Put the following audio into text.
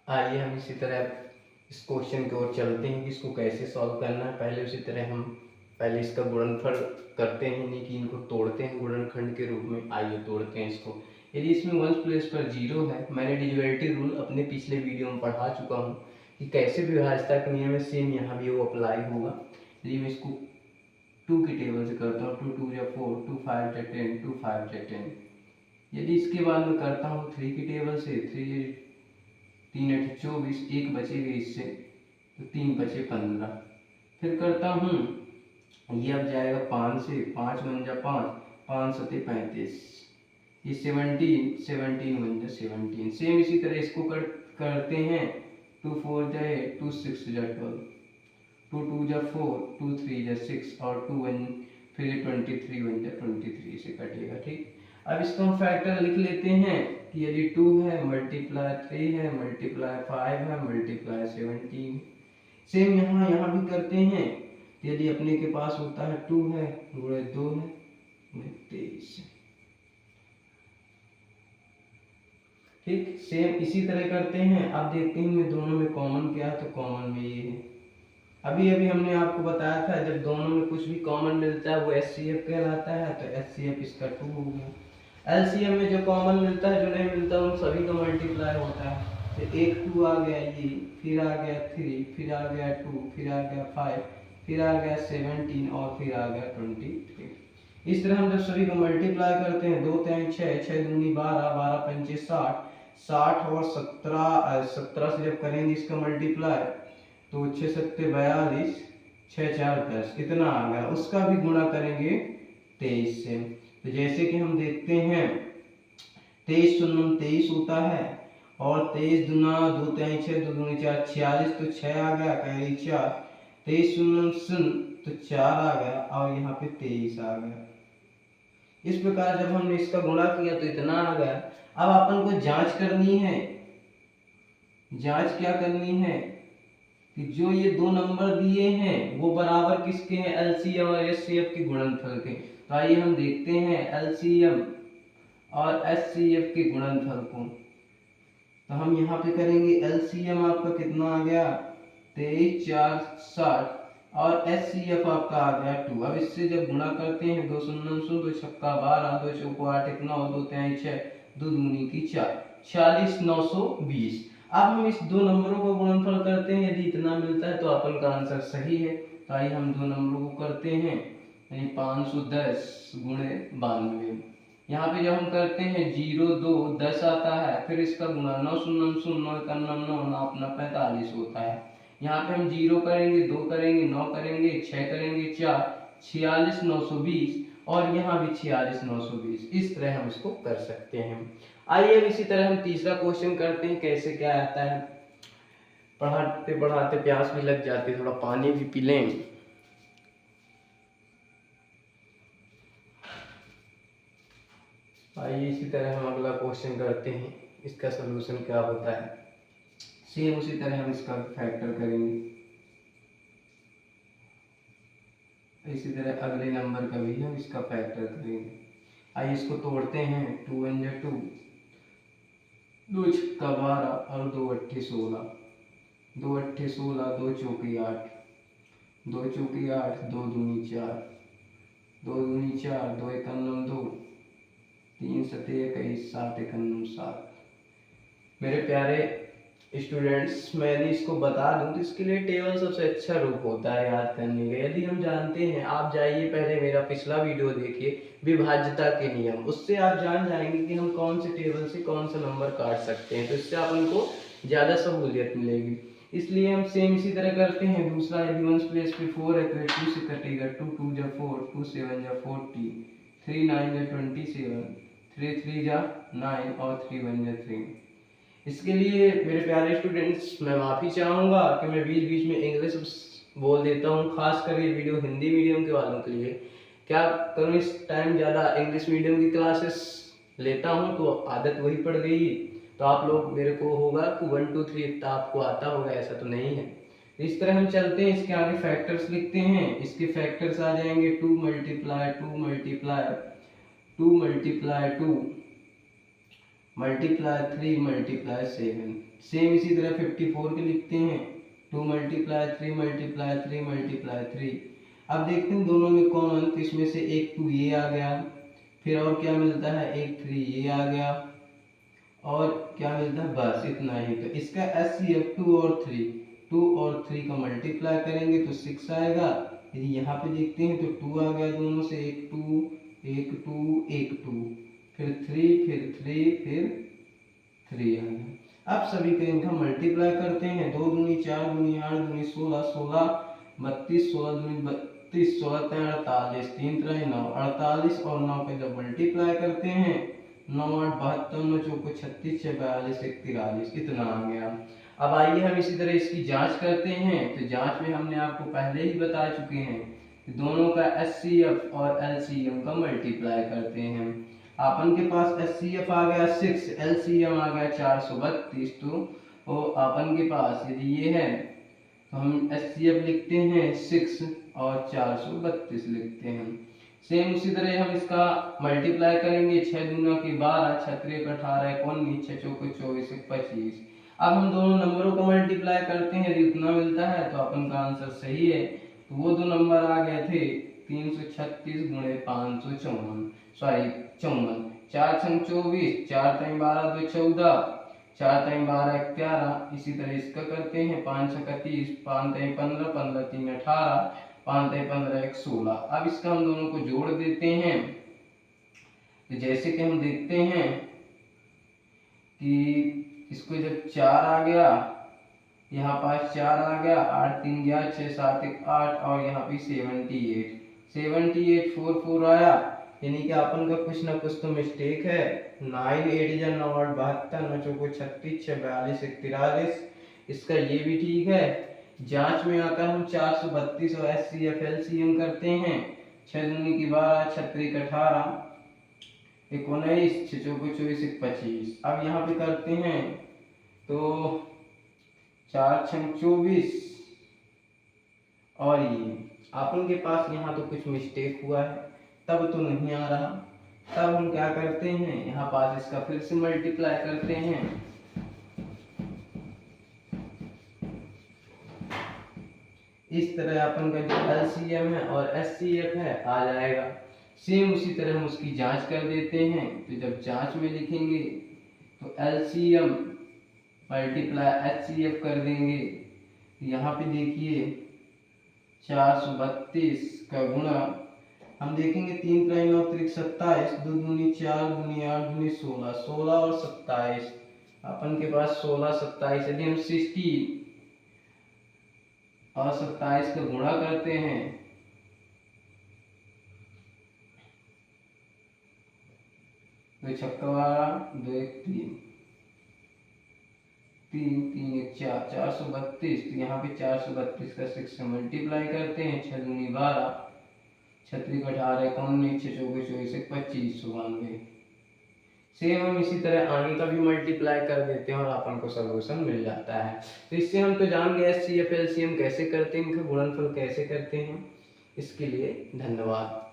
आइए हम इसी तरह इस क्वेश्चन की ओर चलते हैं कि इसको कैसे सॉल्व करना है। पहले उसी तरह हम पहले इसका गुणनफल करते हैं, यानी कि इनको तोड़ते हैं गुणनखंड के रूप में। आइए तोड़ते हैं इसको। यदि इसमें वंस प्लेस पर 0 है, मैंने डिविजिबिलिटी रूल अपने पिछले वीडियो में पढ़ा चुका हूँ कि कैसे विभाज्यता के नियम है, सेम यहाँ भी वो अप्लाई होगा। यदि मैं इसको 2 की टेबल से करता हूँ, 2 2 या 4, 2 5 या 10, 2 5 या 10। यदि इसके बाद मैं करता हूँ 3 की टेबल से, 3 3 8 24, एक बचेगा इससे, तो 3 बचे 15। फिर करता हूँ, ये अब जाएगा 5 से, 5 1 जा 5, 5 7 35, ये 17, 17 1 जा 17। सेम इसी तरह इसको करते हैं, 2 4 जा 8, 2 6 जा 12, 2 2 जा 4, 2 3 जा 6 और 2 1, फिर ये 23 1 जा 23 से कटेगा। ठीक, अब इसको हम फैक्टर लिख लेते हैं कि यदि 2 है मल्टीप्लाई 3 है मल्टीप्लाई 5 है मल्टीप्लाई 17। सेम यहाँ भी करते हैं। यदि अपने के पास होता है 2 है गुणे 2 है गुणे 23। ठीक, सेम इसी तरह करते हैं। अब देखते हैं दोनों में कॉमन क्या है, तो कॉमन में ये है। अभी अभी हमने आपको बताया था जब दोनों में कुछ भी कॉमन मिलता है वो एचसीएफ कहलाता है, तो एचसीएफ इसका 2 हो गया। एलसीएम में जो कॉमन मिलता है जो नहीं मिलता उन सभी का मल्टीप्लाई होता है। तो एक 2 आ गया, ये फिर आ गया 3, फिर आ गया 2, फिर आ गया 5, फिर आ गया 17 और फिर आ गया 23। इस तरह हम जब सभी को मल्टीप्लाई करते हैं, 2 3 6, 6 दूनी 12, 12 पंचे 60, 60 और 17 से जब करेंगे इसका मल्टीप्लाई तो 6 7 42, 6 4 10, इतना आ गया। उसका भी गुणा करेंगे 23 से। तो जैसे कि हम देखते हैं 23 शून्य 23 होता है, और 23 दूना 2 3 6, 2 दूनी 4, 46, तो 6 आ गया, कैरी 4, 23 शून्य शून्य तो 4 आ गया, और यहाँ पे 23 आ गया। इस प्रकार जब हमने इसका गुणा किया तो इतना आ गया। अब अपन को जांच करनी है। जांच क्या करनी है कि जो ये दो नंबर दिए हैं वो बराबर किसके हैं, एलसीएम और एचसीएफ के गुणनफल के। तो आइए हम देखते हैं एलसीएम और एचसीएफ के गुणनफल को। तो हम यहाँ पे करेंगे एलसीएम आपका कितना आ गया 23 4 60, और एचसीएफ आपका आ गया 2। अब इससे जब गुणा करते हैं 2 शून्य शून्य, 2 छक्का 12, 2 चौको 8, 1 9, 2 3 6, 2 दूनी की 4, 46 920। अब हम इस दो नंबरों को गुणनफल करते हैं, यदि इतना मिलता है तो अपन का आंसर सही है। तो आइए हम दो नंबरों को करते हैं, यानी 510 गुणे 92। यहाँ पे जब हम करते हैं 0 2 10 आता है, फिर इसका गुणा 9 शून्य शून्य 9 1 9 9 अपना 45 होता है। यहाँ पे हम 0 करेंगे, 2 करेंगे, 9 करेंगे, 6 करेंगे, 4 46 920, और यहाँ भी 46 920। इस तरह हम इसको कर सकते हैं। आइए अब इसी तरह हम तीसरा क्वेश्चन करते हैं, कैसे क्या आता है। पढ़ाते पढ़ाते प्यास भी लग जाती है, थोड़ा पानी भी पी लें। आइए इसी तरह हम अगला क्वेश्चन करते हैं, इसका सलूशन क्या होता है। सेम उसी तरह हम इसका फैक्टर करेंगे। इसी तरह अगले नंबर का भी हम इसका फैक्टर करेंगे। आइए इसको तोड़ते हैं, 2 1 जा 2, 2 छक्का 12 और 2 अट्ठे 16, 2 अट्ठे 16, 2 चौके 8, 2 चौके 8, 2 दूनी 4, 2 दूनी 4, 2 एक 2, 3 7 21, 7 1 7। मेरे प्यारे स्टूडेंट्स, मैं यदि इसको बता दूं तो इसके लिए टेबल सबसे अच्छा रूप होता है याद करने का। यदि हम जानते हैं, आप जाइए पहले मेरा पिछला वीडियो देखिए विभाज्यता के नियम, उससे आप जान जाएंगे कि हम कौन से टेबल से कौन सा नंबर काट सकते हैं। तो इससे अपन को ज़्यादा सहूलियत मिलेगी। इसलिए हम सेम इसी तरह करते हैं। दूसरा, यदि 1 प्लेस पे 4 है तो 2 से कटेगा, 2 2 जा 4, 2 7 जा 40, 3 9 जा 27, 3 3 जा 9 और 3 1 जा 3। इसके लिए मेरे प्यारे स्टूडेंट्स मैं माफ़ी चाहूँगा कि मैं बीच बीच में इंग्लिश बोल देता हूँ, खास कर ये वीडियो हिंदी मीडियम के वालों के लिए। क्या करूँ, इस टाइम ज़्यादा इंग्लिश मीडियम की क्लासेस लेता हूँ तो आदत वही पड़ गई। तो आप लोग मेरे को होगा कि 1 2 3 इतना आपको आता होगा, ऐसा तो नहीं है। इस तरह हम चलते हैं, इसके आगे फैक्टर्स लिखते हैं। इसके फैक्टर्स आ जाएंगे 2 multiply 2 multiply 2 multiply 2, multiply 3 multiply 7। Same इसी तरह 54 के लिखते हैं 2 मल्टीप्लाई 3 मल्टीप्लाई 3 मल्टीप्लाई 3। अब देखते हैं दोनों में कॉमन, तो इसमें से एक 2 ये आ गया, फिर और क्या मिलता है, एक 3 ये आ गया, और क्या मिलता है, बस इतना ही। तो इसका HCF 2 और 3 का मल्टीप्लाई करेंगे तो 6 आएगा। यदि यहाँ पे देखते हैं तो 2 आ गया दोनों से, एक 2 एक 2 एक 2, फिर 3 फिर 3 फिर 3 आ गया। अब सभी का इनका मल्टीप्लाई करते हैं, 2 दूनी 4 दूनी 8 दूनी 16 16 32 16 दूनी 32 16 3 48 3 3 9 48 और 9 का जब मल्टीप्लाई करते हैं 9 8 72 9 चौको 36 6 42 1 43, इतना आ गया। अब आइए हम इसी तरह इसकी जांच करते हैं। तो जांच में हमने आपको पहले ही बता चुके हैं कि दोनों का HCF और LCM का मल्टीप्लाई करते हैं। अपन के पास HCF आ गया 6, LCM आ गया 432, तो अपन के पास यदि ये है तो हम HCF लिखते हैं 6 और 432 लिखते हैं। सेम उसी तरह हम इसका मल्टीप्लाई करेंगे, 6 दूना की 12 6 3 18 19 6 चौको 24 25। अब हम दोनों नंबरों को मल्टीप्लाई करते हैं, यदि उतना मिलता है तो अपन का आंसर सही है। तो वो दो नंबर आ गए थे 336 गुणे 554, सॉरी 54, 4 छंग 24, 4 3 12 2 14, 4 3 12 11। इसी तरह इसका करते हैं, 5 6 30, 5 3 15 15 3 18, 5 3 15 1 16। अब इसका हम दोनों को जोड़ देते हैं। तो जैसे कि हम देखते हैं कि इसको जब 4 आ गया, यहाँ पास 4 आ गया, 8 3 गया 6 7 1 8, और यहाँ पे 78 4 4 आया, यानी कि अपन का कुछ ना कुछ तो मिस्टेक है। 9 8 या 9 8 72 9 चौको 36 6 42 1 43, इसका ये भी ठीक है। जांच में आकर हम 432 और HCF LCM करते हैं, 6 दूनी की 12 6 3 18 19 6 चौको 24 1 25। अब यहाँ पे करते हैं तो 4 छंग 24, और ये अपन के पास यहाँ तो कुछ मिस्टेक हुआ है, तब तो नहीं आ रहा। तब हम क्या करते हैं, यहाँ पास इसका फिर से मल्टीप्लाई करते हैं। इस तरह अपन का जो LCM है और HCF है आ जाएगा। सेम उसी तरह हम उसकी जांच कर देते हैं। तो जब जांच में लिखेंगे तो LCM मल्टीप्लाई HCF कर देंगे। यहाँ पे देखिए 432 का गुणा हम देखेंगे 3 3 9 3 27, 2 दूनी 4 दूनी 8 दूनी 16, 16 और 27, अपन के पास 16 27। यदि हम 60 और 27 का गुणा करते हैं तो 6 12 2 1 3 3 3 1 4 432। तो यहाँ पे 432 का 6 से मल्टीप्लाई करते हैं, 6 दूनी 12 6 3 18 19 6 चौके 24 1 25 92। सेम हम इसी तरह आगे का भी मल्टीप्लाई कर देते हैं और अपन को सलूशन मिल जाता है। तो इससे हम तो जान गए HCF LCM कैसे करते हैं, इनका गुणनफल कैसे करते हैं। इसके लिए धन्यवाद।